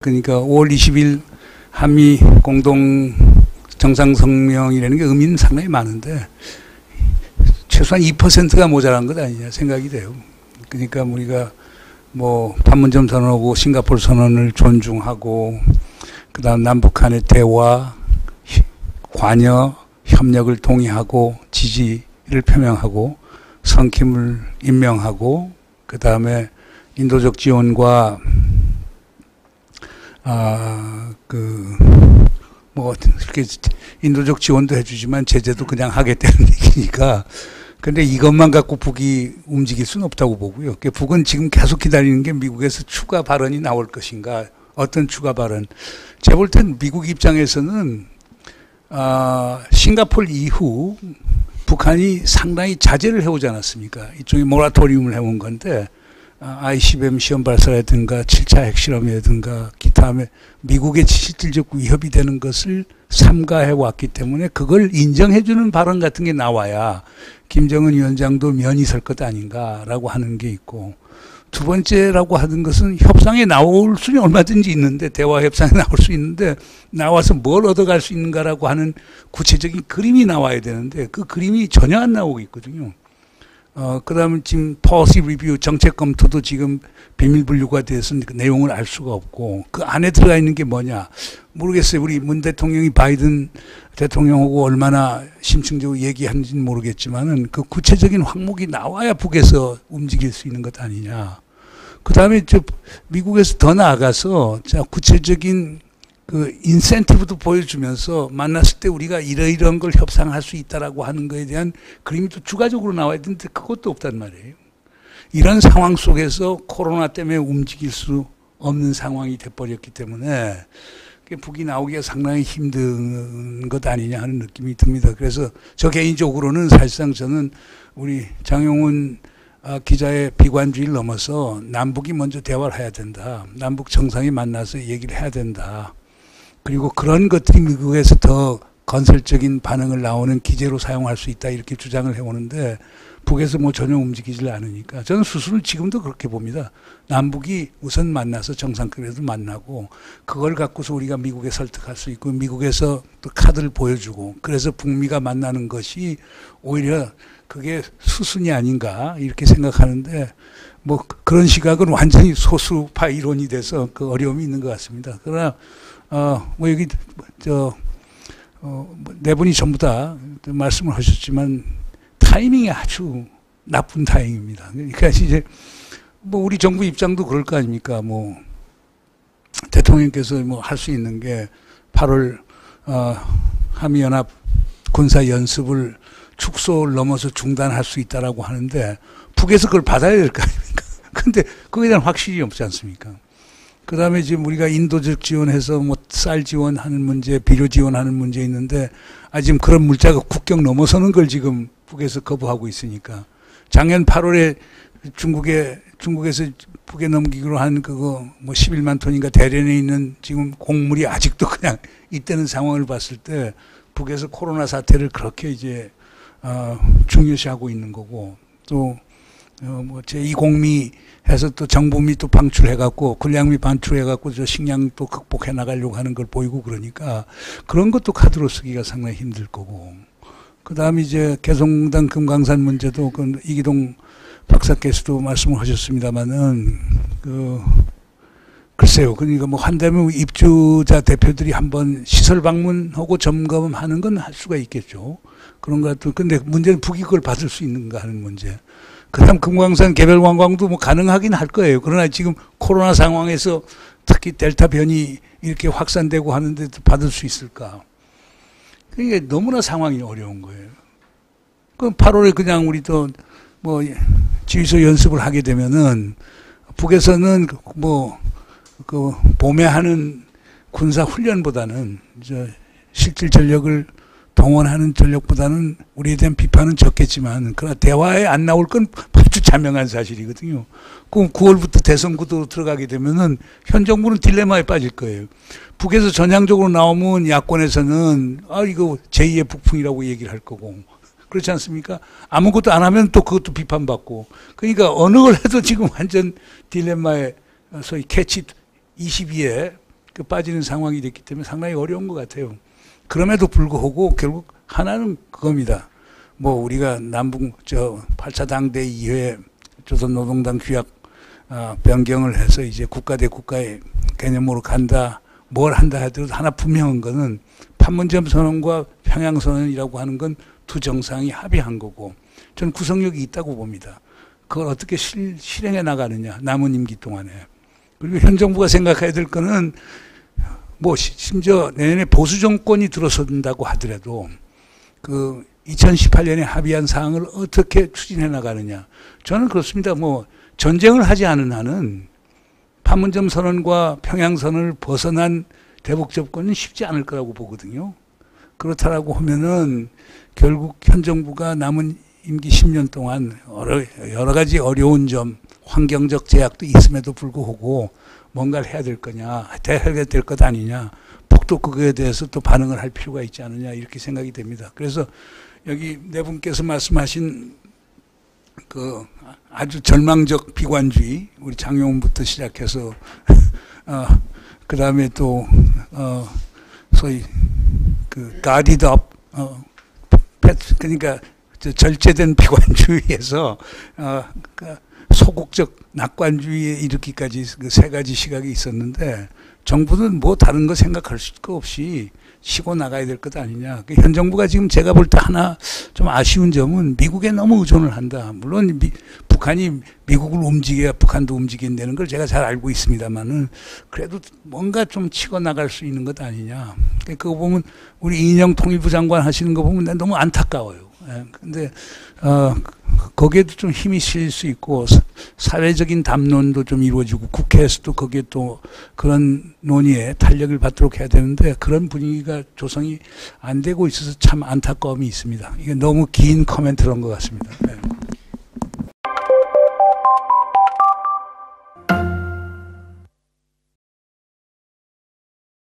그러니까 5월 20일 한미 공동 정상성명이라는 게 의미는 상당히 많은데 최소한 2%가 모자란 것 아니냐 생각이 돼요. 그러니까 우리가 뭐 판문점 선언하고 싱가포르 선언을 존중하고 그다음 남북한의 대화, 관여, 협력을 동의하고 지지를 표명하고 성킴을 임명하고 그다음에 인도적 지원과 뭐 이렇게 인도적 지원도 해주지만 제재도 그냥 하겠다는 얘기니까. 근데 이것만 갖고 북이 움직일 수는 없다고 보고요. 북은 지금 계속 기다리는 게 미국에서 추가 발언이 나올 것인가. 어떤 추가 발언. 제가 볼 땐 미국 입장에서는 싱가포르 이후 북한이 상당히 자제를 해오지 않았습니까? 이쪽에 모라토리움을 해온 건데 ICBM 시험 발사라든가 7차 핵실험이라든가 기타 미국의 실질적 위협이 되는 것을 삼가해 왔기 때문에 그걸 인정해주는 발언 같은 게 나와야 김정은 위원장도 면이 설 것 아닌가라고 하는 게 있고, 두 번째라고 하는 것은 협상에 나올 수는 얼마든지 있는데, 대화 협상에 나올 수 있는데 나와서 뭘 얻어갈 수 있는가라고 하는 구체적인 그림이 나와야 되는데 그 그림이 전혀 안 나오고 있거든요. 그 다음에 지금 policy review 정책 검토도 지금 비밀 분류가 돼서 그 내용을 알 수가 없고, 그 안에 들어가 있는 게 뭐냐 모르겠어요. 우리 문 대통령이 바이든 대통령하고 얼마나 심층적으로 얘기하는지는 모르겠지만은 그 구체적인 항목이 나와야 북에서 움직일 수 있는 것 아니냐. 그 다음에 미국에서 더 나아가서 자 구체적인 그 인센티브도 보여주면서 만났을 때 우리가 이러이러한 걸 협상할 수 있다라고 하는 거에 대한 그림이 또 추가적으로 나와야 되는데 그것도 없단 말이에요. 이런 상황 속에서 코로나 때문에 움직일 수 없는 상황이 돼버렸기 때문에 북이 나오기가 상당히 힘든 것 아니냐 하는 느낌이 듭니다. 그래서 저 개인적으로는 사실상 저는 우리 장용훈 기자의 비관주의를 넘어서 남북이 먼저 대화를 해야 된다. 남북 정상이 만나서 얘기를 해야 된다. 그리고 그런 것들이 미국에서 더 건설적인 반응을 나오는 기제로 사용할 수 있다 이렇게 주장을 해오는데 북에서 뭐 전혀 움직이질 않으니까 저는 스스로 지금도 그렇게 봅니다. 남북이 우선 만나서 정상급에도 만나고 그걸 갖고서 우리가 미국에 설득할 수 있고 미국에서 또 카드를 보여주고 그래서 북미가 만나는 것이 오히려 그게 수순이 아닌가 이렇게 생각하는데 뭐 그런 시각은 완전히 소수파 이론이 돼서 그 어려움이 있는 것 같습니다. 그러나 뭐 여기 네 분이 전부 다 말씀을 하셨지만 타이밍이 아주 나쁜 타이밍입니다. 그러니까 이제 뭐 우리 정부 입장도 그럴 거 아닙니까? 뭐 대통령께서 뭐 할 수 있는 게 8월 한미연합 군사 연습을 축소를 넘어서 중단할 수 있다라고 하는데 북에서 그걸 받아야 될 거 아닙니까? 근데 그거에 대한 확실히 없지 않습니까? 그 다음에 지금 우리가 인도적 지원해서 뭐 쌀 지원하는 문제, 비료 지원하는 문제 있는데 지금 그런 물자가 국경 넘어서는 걸 지금 북에서 거부하고 있으니까 작년 8월에 중국에서 북에 넘기기로 한 그거 뭐 11만 톤인가 대련에 있는 지금 곡물이 아직도 그냥 있다는 상황을 봤을 때 북에서 코로나 사태를 그렇게 이제 중요시하고 있는 거고 또 뭐 제2공미 해서 또 정부미 또 방출해갖고 군량미 방출해갖고 저 식량 또 극복해 나가려고 하는 걸 보이고 그러니까 그런 것도 카드로 쓰기가 상당히 힘들 거고 그 다음에 이제 개성공단 금강산 문제도 그 이기동 박사께서도 말씀을 하셨습니다만은 글쎄요. 그러니까 뭐 한다면 입주자 대표들이 한번 시설 방문하고 점검하는 건 할 수가 있겠죠. 그런 것 같아요. 근데 문제는 북이 그걸 받을 수 있는가 하는 문제. 그다음 금강산 개별 관광도 뭐 가능하긴 할 거예요. 그러나 지금 코로나 상황에서 특히 델타 변이 이렇게 확산되고 하는데 받을 수 있을까? 그게 너무나 상황이 어려운 거예요. 그럼 8월에 그냥 우리도 뭐 지휘소 연습을 하게 되면은 북에서는 뭐 그 봄에 하는 군사 훈련보다는 실질 전력을 동원하는 전력보다는 우리에 대한 비판은 적겠지만 그러나 대화에 안 나올 건 아주 자명한 사실이거든요. 그럼 9월부터 대선 구도로 들어가게 되면은 현 정부는 딜레마에 빠질 거예요. 북에서 전향적으로 나오면 야권에서는 이거 제2의 북풍이라고 얘기를 할 거고 그렇지 않습니까? 아무것도 안 하면 또 그것도 비판받고 그러니까 어느 걸 해도 지금 완전 딜레마에 소위 캐치 22에 빠지는 상황이 됐기 때문에 상당히 어려운 것 같아요. 그럼에도 불구하고 결국 하나는 그겁니다. 뭐 우리가 남북 8차 당대 이후에 조선노동당 규약 변경을 해서 이제 국가 대 국가의 개념으로 간다, 뭘 한다 하더라도 하나 분명한 거는 판문점 선언과 평양 선언이라고 하는 건 두 정상이 합의한 거고 저는 구성력이 있다고 봅니다. 그걸 어떻게 실행해 나가느냐, 남은 임기 동안에. 그리고 현 정부가 생각해야 될 거는 뭐 심지어 내년에 보수 정권이 들어선다고 하더라도 그 2018년에 합의한 사항을 어떻게 추진해 나가느냐. 저는 그렇습니다. 뭐 전쟁을 하지 않은 한은 판문점 선언과 평양 선언을 벗어난 대북 접근은 쉽지 않을 거라고 보거든요. 그렇다라고 하면은 결국 현 정부가 남은 임기 10년 동안 여러 가지 어려운 점, 환경적 제약도 있음에도 불구하고 뭔가를 해야 될 거냐, 해야 될 것 아니냐, 북도 그거에 대해서 또 반응을 할 필요가 있지 않느냐 이렇게 생각이 됩니다. 그래서 여기 네 분께서 말씀하신 그 아주 절망적 비관주의, 우리 장용훈부터 시작해서 그 다음에 또 소위 그 가디드 업 그러니까 절제된 비관주의에서 그 소극적 낙관주의에 이르기까지 그 세 가지 시각이 있었는데 정부는 뭐 다른 거 생각할 거 없이 치고 나가야 될 것 아니냐. 현 정부가 지금 제가 볼 때 하나 좀 아쉬운 점은 미국에 너무 의존을 한다. 물론 북한이 미국을 움직여야 북한도 움직인다는 걸 제가 잘 알고 있습니다만은 그래도 뭔가 좀 치고 나갈 수 있는 것 아니냐. 그거 보면 우리 이인영 통일부 장관 하시는 거 보면 난 너무 안타까워요. 근데 거기에도 좀 힘이 실릴 수 있고 사회적인 담론도 좀 이루어지고 국회에서도 거기에 또 그런 논의에 탄력을 받도록 해야 되는데 그런 분위기가 조성이 안 되고 있어서 참 안타까움이 있습니다. 이게 너무 긴 코멘트를 한 것 같습니다. 네.